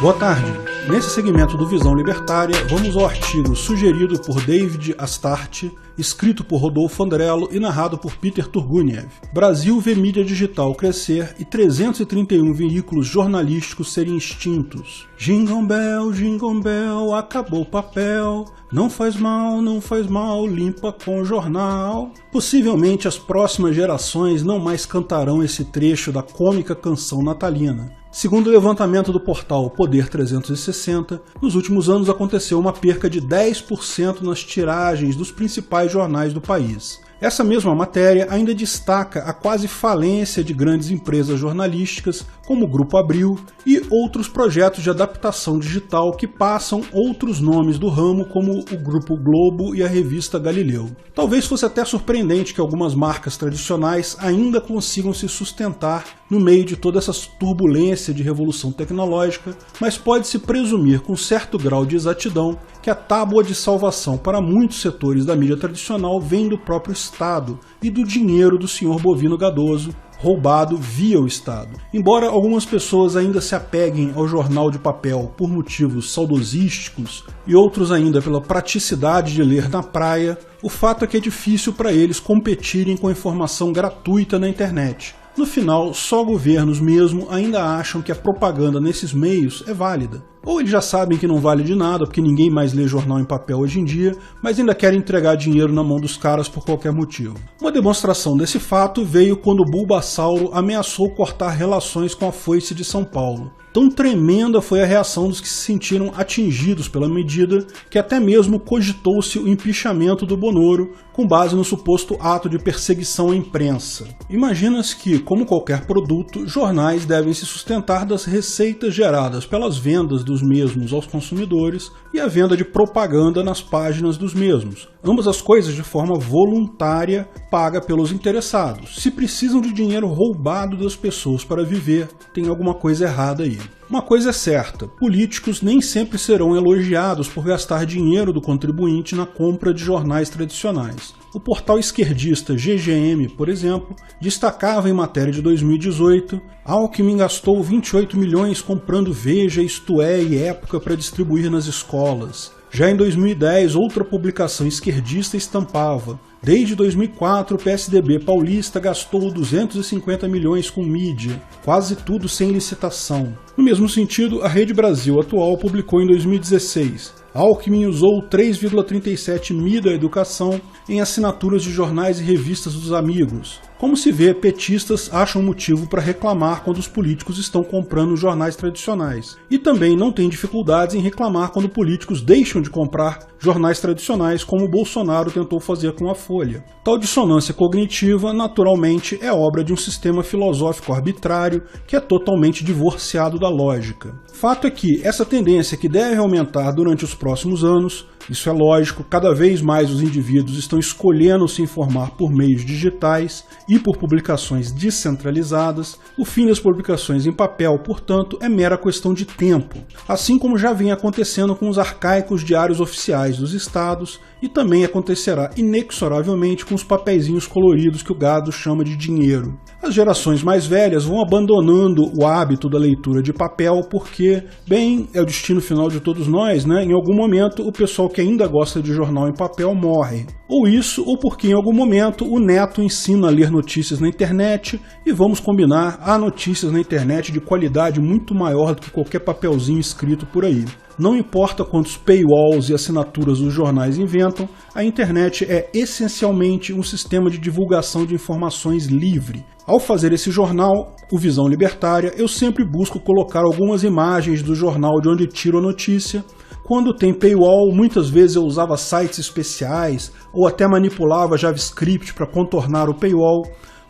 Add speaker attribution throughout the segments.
Speaker 1: Boa tarde. Nesse segmento do Visão Libertária, vamos ao artigo sugerido por David Astarte, escrito por Rodolfo Andrello e narrado por Peter Turguniev. Brasil vê mídia digital crescer e 331 veículos jornalísticos serem extintos. Jingle bell, acabou o papel. Não faz mal, limpa com o jornal. Possivelmente as próximas gerações não mais cantarão esse trecho da cômica canção natalina. Segundo o levantamento do portal Poder 360, nos últimos anos aconteceu uma perca de 10% nas tiragens dos principais jornais do país. Essa mesma matéria ainda destaca a quase falência de grandes empresas jornalísticas, como o Grupo Abril, e outros projetos de adaptação digital que passam outros nomes do ramo, como o Grupo Globo e a revista Galileu. Talvez fosse até surpreendente que algumas marcas tradicionais ainda consigam se sustentar no meio de toda essa turbulência de revolução tecnológica, mas pode-se presumir com certo grau de exatidão que a tábua de salvação para muitos setores da mídia tradicional vem do próprio Estado e do dinheiro do senhor Bovino Gadoso, roubado via o Estado. Embora algumas pessoas ainda se apeguem ao jornal de papel por motivos saudosísticos e outros ainda pela praticidade de ler na praia, o fato é que é difícil para eles competirem com a informação gratuita na internet. No final, só governos mesmo ainda acham que a propaganda nesses meios é válida. Ou eles já sabem que não vale de nada, porque ninguém mais lê jornal em papel hoje em dia, mas ainda querem entregar dinheiro na mão dos caras por qualquer motivo. Uma demonstração desse fato veio quando o Bulbasauro ameaçou cortar relações com a Foice de São Paulo. Tão tremenda foi a reação dos que se sentiram atingidos pela medida que até mesmo cogitou-se o empichamento do Bonoro com base no suposto ato de perseguição à imprensa. Imagina-se que, como qualquer produto, jornais devem se sustentar das receitas geradas pelas vendas dos mesmos aos consumidores e a venda de propaganda nas páginas dos mesmos. Ambas as coisas de forma voluntária, paga pelos interessados. Se precisam de dinheiro roubado das pessoas para viver, tem alguma coisa errada aí. Uma coisa é certa, políticos nem sempre serão elogiados por gastar dinheiro do contribuinte na compra de jornais tradicionais. O portal esquerdista GGM, por exemplo, destacava em matéria de 2018: Alckmin gastou 28 milhões comprando Veja, Isto É e Época para distribuir nas escolas. Já em 2010, outra publicação esquerdista estampava: desde 2004, o PSDB paulista gastou 250 milhões com mídia, quase tudo sem licitação. No mesmo sentido, a Rede Brasil Atual publicou em 2016: Alckmin usou 3,37 mi da educação em assinaturas de jornais e revistas dos amigos. Como se vê, petistas acham motivo para reclamar quando os políticos estão comprando jornais tradicionais. E também não tem dificuldades em reclamar quando políticos deixam de comprar jornais tradicionais, como o Bolsonaro tentou fazer com a Folha. Tal dissonância cognitiva, naturalmente, é obra de um sistema filosófico arbitrário que é totalmente divorciado da lógica. Fato é que essa tendência que deve aumentar durante os próximos anos, isso é lógico, cada vez mais os indivíduos estão escolhendo se informar por meios digitais e por publicações descentralizadas. O fim das publicações em papel, portanto, é mera questão de tempo, assim como já vem acontecendo com os arcaicos diários oficiais dos estados e também acontecerá inexoravelmente com os papeizinhos coloridos que o gado chama de dinheiro. As gerações mais velhas vão abandonando o hábito da leitura de papel porque, bem, é o destino final de todos nós, né? Em algum momento o pessoal que ainda gosta de jornal em papel morre. Ou isso, ou porque em algum momento o neto ensina a ler notícias na internet e vamos combinar, há notícias na internet de qualidade muito maior do que qualquer papelzinho escrito por aí. Não importa quantos paywalls e assinaturas os jornais inventam, a internet é essencialmente um sistema de divulgação de informações livre. Ao fazer esse jornal, o Visão Libertária, eu sempre busco colocar algumas imagens do jornal de onde tiro a notícia. Quando tem paywall, muitas vezes eu usava sites especiais ou até manipulava JavaScript para contornar o paywall.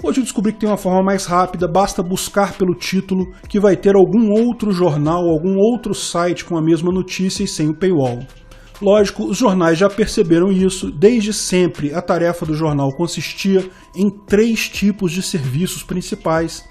Speaker 1: Hoje eu descobri que tem uma forma mais rápida, basta buscar pelo título que vai ter algum outro jornal, algum outro site com a mesma notícia e sem o paywall. Lógico, os jornais já perceberam isso, desde sempre a tarefa do jornal consistia em 3 tipos de serviços principais.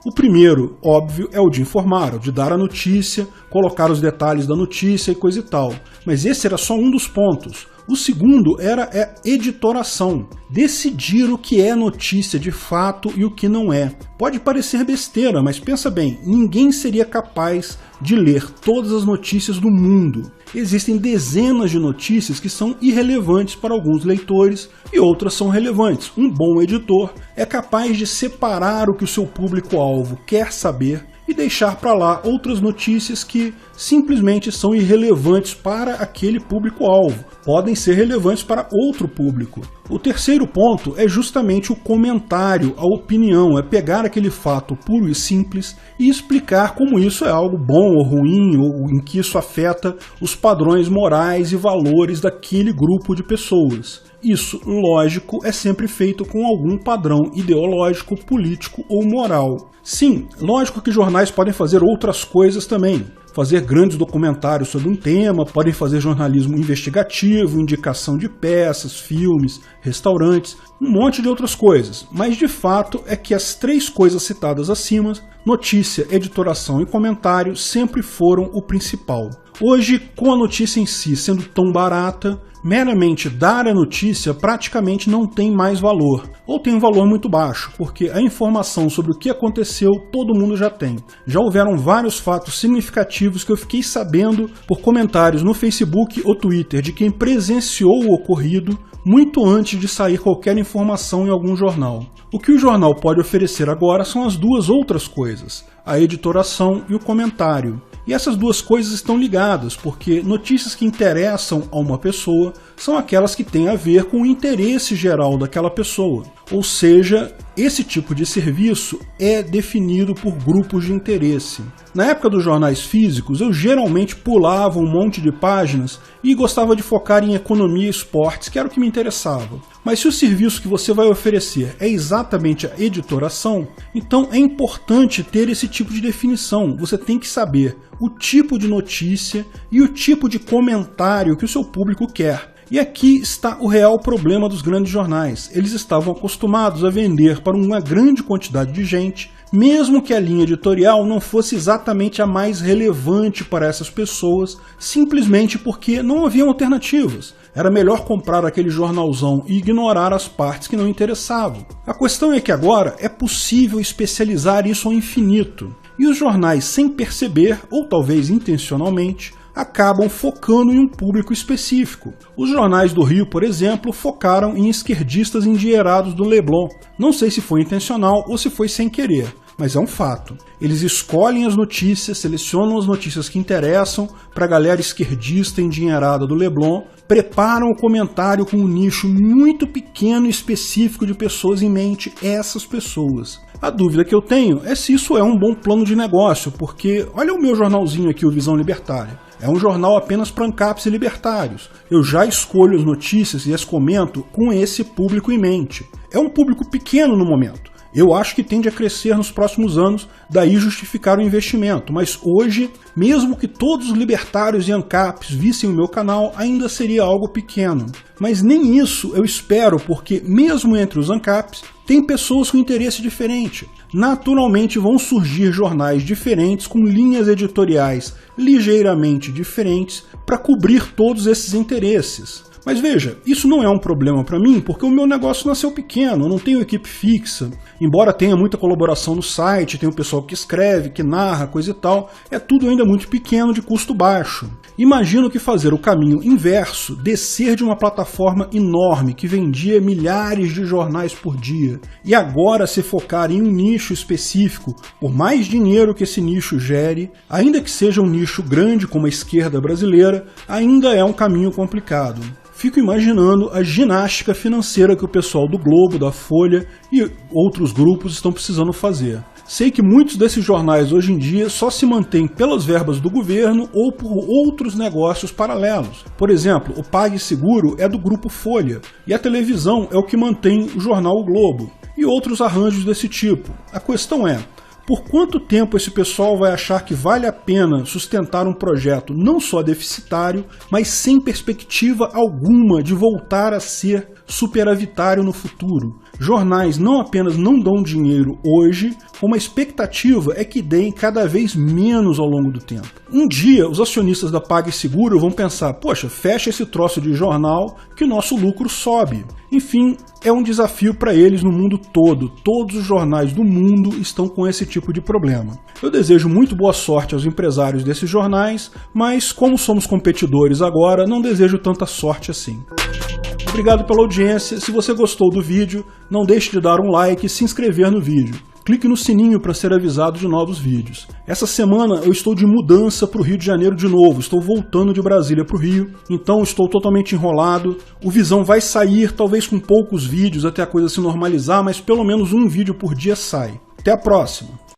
Speaker 1: O primeiro, óbvio, é o de informar, o de dar a notícia, colocar os detalhes da notícia e coisa e tal. Mas esse era só um dos pontos. O segundo era a editoração, decidir o que é notícia de fato e o que não é. Pode parecer besteira, mas pensa bem, ninguém seria capaz de ler todas as notícias do mundo. Existem dezenas de notícias que são irrelevantes para alguns leitores e outras são relevantes. Um bom editor é capaz de separar o que o seu público-alvo quer saber e deixar para lá outras notícias que simplesmente são irrelevantes para aquele público-alvo. Podem ser relevantes para outro público. O terceiro ponto é justamente o comentário, a opinião, é pegar aquele fato puro e simples e explicar como isso é algo bom ou ruim, ou em que isso afeta os padrões morais e valores daquele grupo de pessoas. Isso, lógico, é sempre feito com algum padrão ideológico, político ou moral. Sim, lógico que jornais podem fazer outras coisas também. Fazer grandes documentários sobre um tema, podem fazer jornalismo investigativo, indicação de peças, filmes, restaurantes, um monte de outras coisas. Mas de fato é que as três coisas citadas acima, notícia, editoração e comentário, sempre foram o principal. Hoje, com a notícia em si sendo tão barata, meramente dar a notícia praticamente não tem mais valor, ou tem um valor muito baixo, porque a informação sobre o que aconteceu todo mundo já tem. Já houveram vários fatos significativos que eu fiquei sabendo por comentários no Facebook ou Twitter de quem presenciou o ocorrido muito antes de sair qualquer informação em algum jornal. O que o jornal pode oferecer agora são as duas outras coisas, a editoração e o comentário. E essas duas coisas estão ligadas, porque notícias que interessam a uma pessoa são aquelas que têm a ver com o interesse geral daquela pessoa. Ou seja, esse tipo de serviço é definido por grupos de interesse. Na época dos jornais físicos, eu geralmente pulava um monte de páginas e gostava de focar em economia e esportes, que era o que me interessava. Mas se o serviço que você vai oferecer é exatamente a editoração, então é importante ter esse tipo de definição. Você tem que saber o tipo de notícia e o tipo de comentário que o seu público quer. E aqui está o real problema dos grandes jornais. Eles estavam acostumados a vender para uma grande quantidade de gente, mesmo que a linha editorial não fosse exatamente a mais relevante para essas pessoas, simplesmente porque não haviam alternativas. Era melhor comprar aquele jornalzão e ignorar as partes que não interessavam. A questão é que agora é possível especializar isso ao infinito. E os jornais, sem perceber, ou talvez intencionalmente, acabam focando em um público específico. Os jornais do Rio, por exemplo, focaram em esquerdistas endinheirados do Leblon. Não sei se foi intencional ou se foi sem querer, mas é um fato. Eles escolhem as notícias, selecionam as notícias que interessam para a galera esquerdista endinheirada do Leblon, preparam o comentário com um nicho muito pequeno e específico de pessoas em mente, essas pessoas. A dúvida que eu tenho é se isso é um bom plano de negócio, porque olha o meu jornalzinho aqui, o Visão Libertária. É um jornal apenas para ANCAPs e libertários. Eu já escolho as notícias e as comento com esse público em mente. É um público pequeno no momento. Eu acho que tende a crescer nos próximos anos, daí justificar o investimento. Mas hoje, mesmo que todos os libertários e ANCAPs vissem o meu canal, ainda seria algo pequeno. Mas nem isso eu espero, porque mesmo entre os ANCAPs, tem pessoas com interesse diferente. Naturalmente vão surgir jornais diferentes com linhas editoriais ligeiramente diferentes para cobrir todos esses interesses. Mas veja, isso não é um problema para mim, porque o meu negócio nasceu pequeno, eu não tenho equipe fixa. Embora tenha muita colaboração no site, tem o pessoal que escreve, que narra, coisa e tal, é tudo ainda muito pequeno, de custo baixo. Imagino que fazer o caminho inverso, descer de uma plataforma enorme que vendia milhares de jornais por dia, e agora se focar em um nicho específico, por mais dinheiro que esse nicho gere, ainda que seja um nicho grande como a esquerda brasileira, ainda é um caminho complicado. Fico imaginando a ginástica financeira que o pessoal do Globo, da Folha e outros grupos estão precisando fazer. Sei que muitos desses jornais hoje em dia só se mantêm pelas verbas do governo ou por outros negócios paralelos. Por exemplo, o PagSeguro é do Grupo Folha e a televisão é o que mantém o jornal O Globo e outros arranjos desse tipo. A questão é, Por quanto tempo esse pessoal vai achar que vale a pena sustentar um projeto não só deficitário, mas sem perspectiva alguma de voltar a ser superavitário no futuro? Jornais não apenas não dão dinheiro hoje, como a expectativa é que deem cada vez menos ao longo do tempo. Um dia, os acionistas da PagSeguro vão pensar, poxa, fecha esse troço de jornal que o nosso lucro sobe. Enfim, é um desafio para eles no mundo todo. Todos os jornais do mundo estão com esse tipo de problema. Eu desejo muito boa sorte aos empresários desses jornais, mas como somos competidores agora, não desejo tanta sorte assim. Obrigado pela audiência. Se você gostou do vídeo, não deixe de dar um like e se inscrever no vídeo. Clique no sininho para ser avisado de novos vídeos. Essa semana eu estou de mudança para o Rio de Janeiro de novo. Estou voltando de Brasília para o Rio, então estou totalmente enrolado. O Visão vai sair, talvez com poucos vídeos até a coisa se normalizar, mas pelo menos um vídeo por dia sai. Até a próxima!